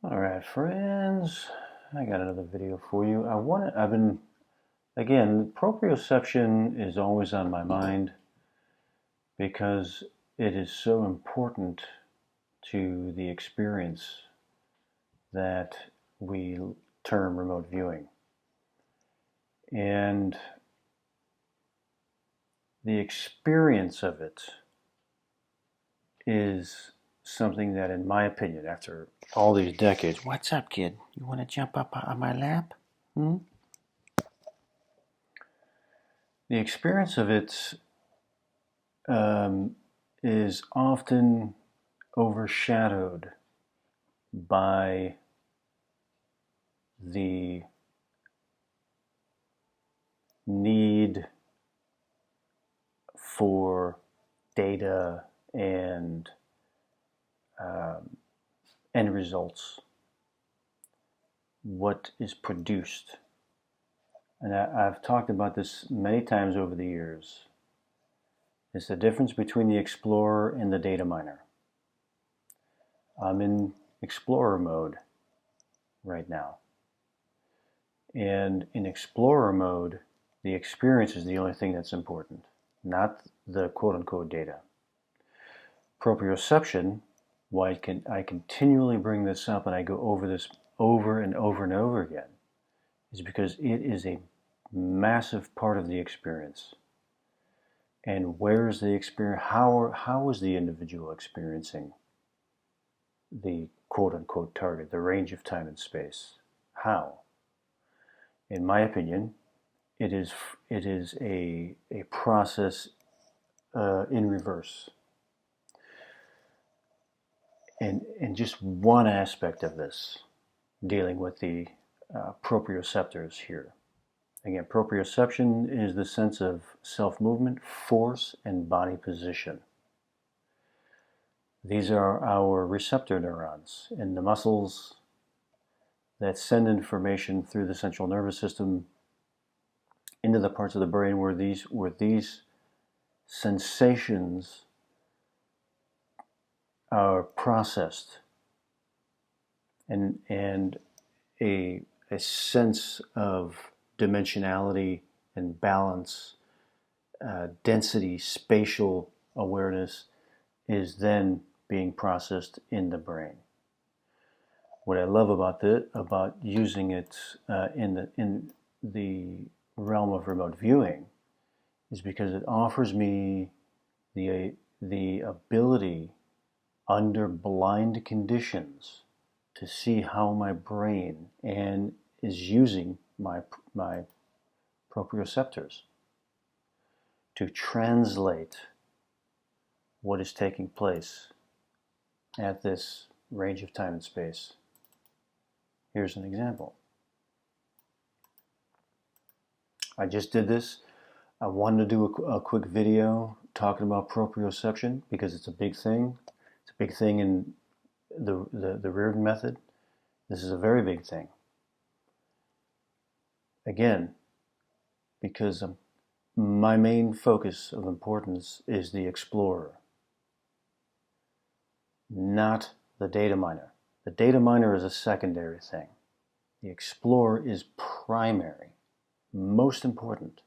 All right, friends, I got another video for you. Again, proprioception is always on my mind because it is so important to the experience that we term remote viewing. And the experience of it is something that, in my opinion, after all these decades, what's up, kid? You want to jump up on my lap? Hmm? The experience of it is often overshadowed by the need for data and end results, what is produced. And I've talked about this many times over the years. It's the difference between the explorer and the data miner. I'm in explorer mode right now. And in explorer mode, the experience is the only thing that's important, not the quote-unquote data. Proprioception, why I continually bring this up and I go over this over and over and over again, is because it is a massive part of the experience. And where is the experience? How is the individual experiencing the quote-unquote target, the range of time and space? How? In my opinion, it is a process in reverse. And just one aspect of this, dealing with the proprioceptors here. Again, proprioception is the sense of self-movement, force, and body position. These are our receptor neurons in the muscles that send information through the central nervous system into the parts of the brain where these sensations are processed, and a sense of dimensionality and balance, density, spatial awareness is then being processed in the brain. What I love about using it in the realm of remote viewing is because it offers me the ability under blind conditions to see how my brain is using my proprioceptors to translate what is taking place at this range of time and space. Here's an example. I just did this. I wanted to do a quick video talking about proprioception because it's a big thing. It's a big thing in the Rearen method. This is a very big thing. Again, because my main focus of importance is the explorer, not the data miner. The data miner is a secondary thing. The explorer is primary, most important,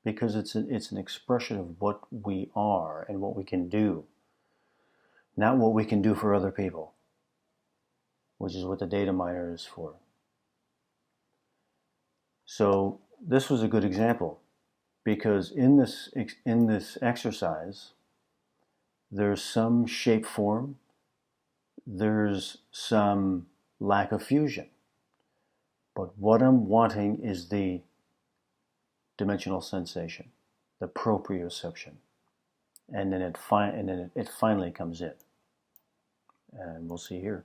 because it's an expression of what we are and what we can do, not what we can do for other people, which is what the data miner is for. So this was a good example, because in this exercise, there's some shape form, there's some lack of fusion. But what I'm wanting is the dimensional sensation, the proprioception. And then it finally comes in. And we'll see here.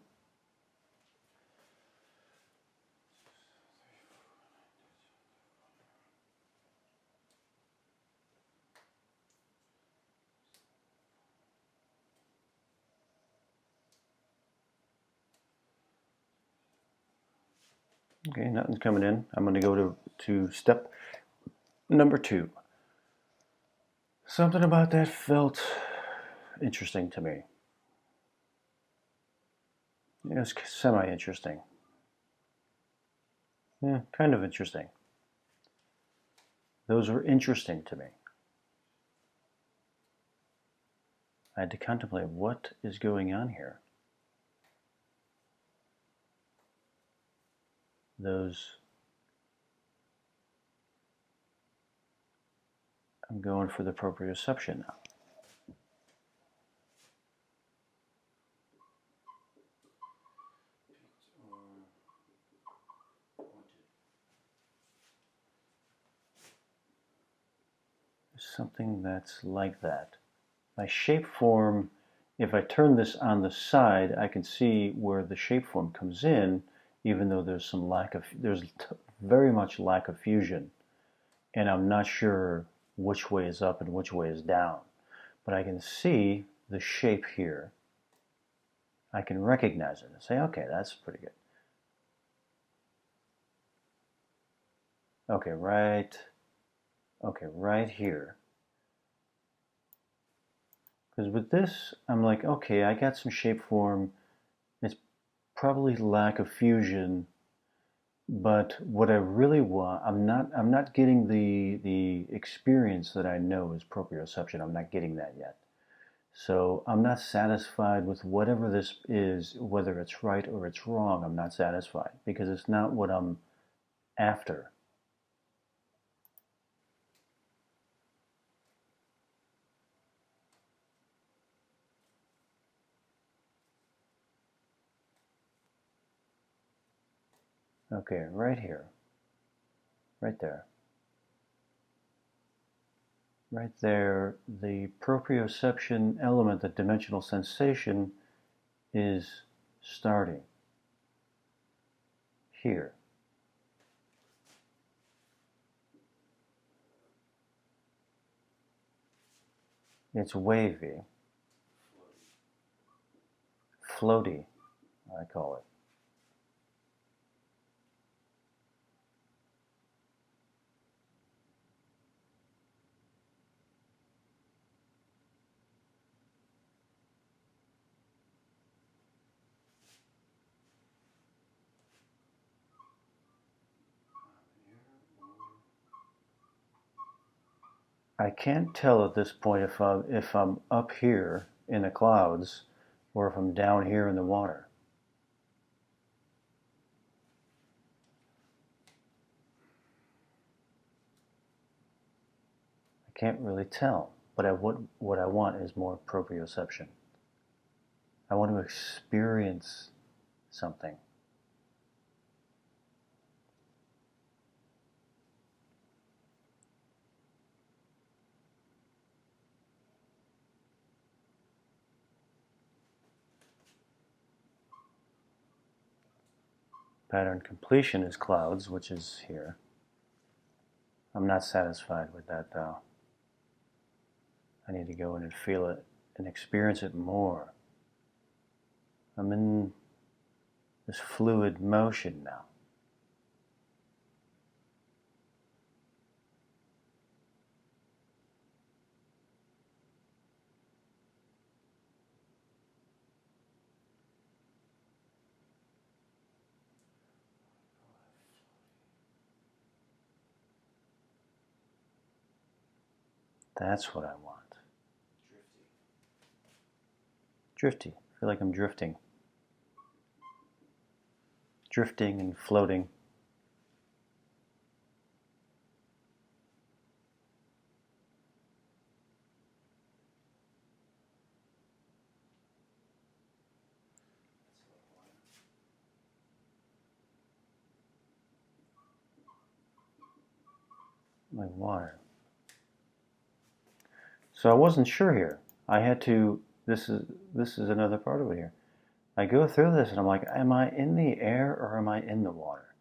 Okay, nothing's coming in. I'm going to go to step number 2. Something about that felt interesting to me. It was semi-interesting. Yeah, kind of interesting. Those were interesting to me. I had to contemplate what is going on here. I'm going for the proprioception now. Something that's like that. My shape form, if I turn this on the side, I can see where the shape form comes in, even though there's very much lack of fusion, and I'm not sure which way is up and which way is down. But I can see the shape here. I can recognize it and say, okay, that's pretty good. Okay, right here. Because with this, I'm like, okay, I got some shape form. It's probably lack of fusion, but what I really want, I'm not getting the experience that I know is proprioception. I'm not getting that yet. So I'm not satisfied with whatever this is, whether it's right or it's wrong. I'm not satisfied because it's not what I'm after. Okay, right here, right there. Right there, the proprioception element, the dimensional sensation, is starting here. It's wavy, floaty, I call it. I can't tell at this point if I'm up here in the clouds or if I'm down here in the water. I can't really tell, but what I want is more proprioception. I want to experience something. Pattern completion is clouds, which is here. I'm not satisfied with that though. I need to go in and feel it and experience it more. I'm in this fluid motion now. That's what I want. Drifty. I feel like I'm drifting. Drifting and floating. Like water. So I wasn't sure here. I had to, this is another part of it here. I go through this and I'm like, am I in the air or am I in the water?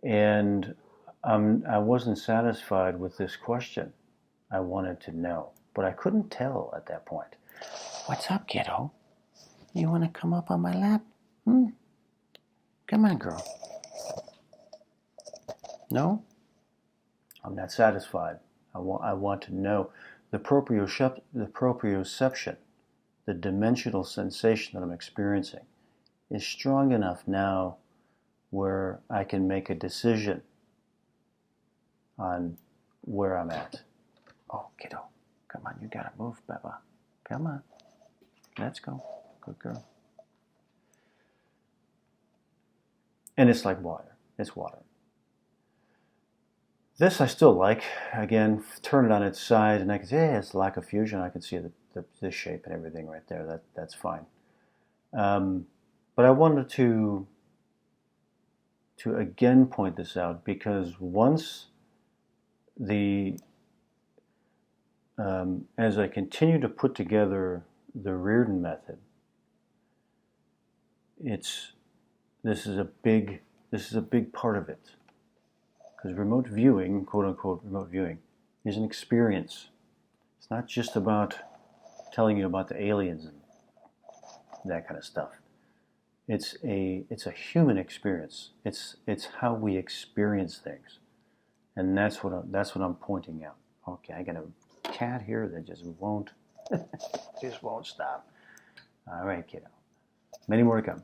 And I wasn't satisfied with this question. I wanted to know, but I couldn't tell at that point. What's up, kiddo? You want to come up on my lap? Come on, girl. No? I'm not satisfied. I want to know the proprioception, the dimensional sensation that I'm experiencing is strong enough now where I can make a decision on where I'm at. Oh, kiddo, come on, you gotta move, Beba. Come on, let's go. Good girl. And it's like water. It's water. This I still like. Again, turn it on its side, and I can say, hey, it's lack of fusion. I can see the shape and everything right there. That's fine. But I wanted to again point this out, because once as I continue to put together the Rearen method, this is a big part of it. Because remote viewing, quote unquote remote viewing, is an experience. It's not just about telling you about the aliens and that kind of stuff. It's a human experience. It's how we experience things, and that's what I'm pointing out. Okay, I got a cat here that just won't stop. All right, kiddo. Many more to come.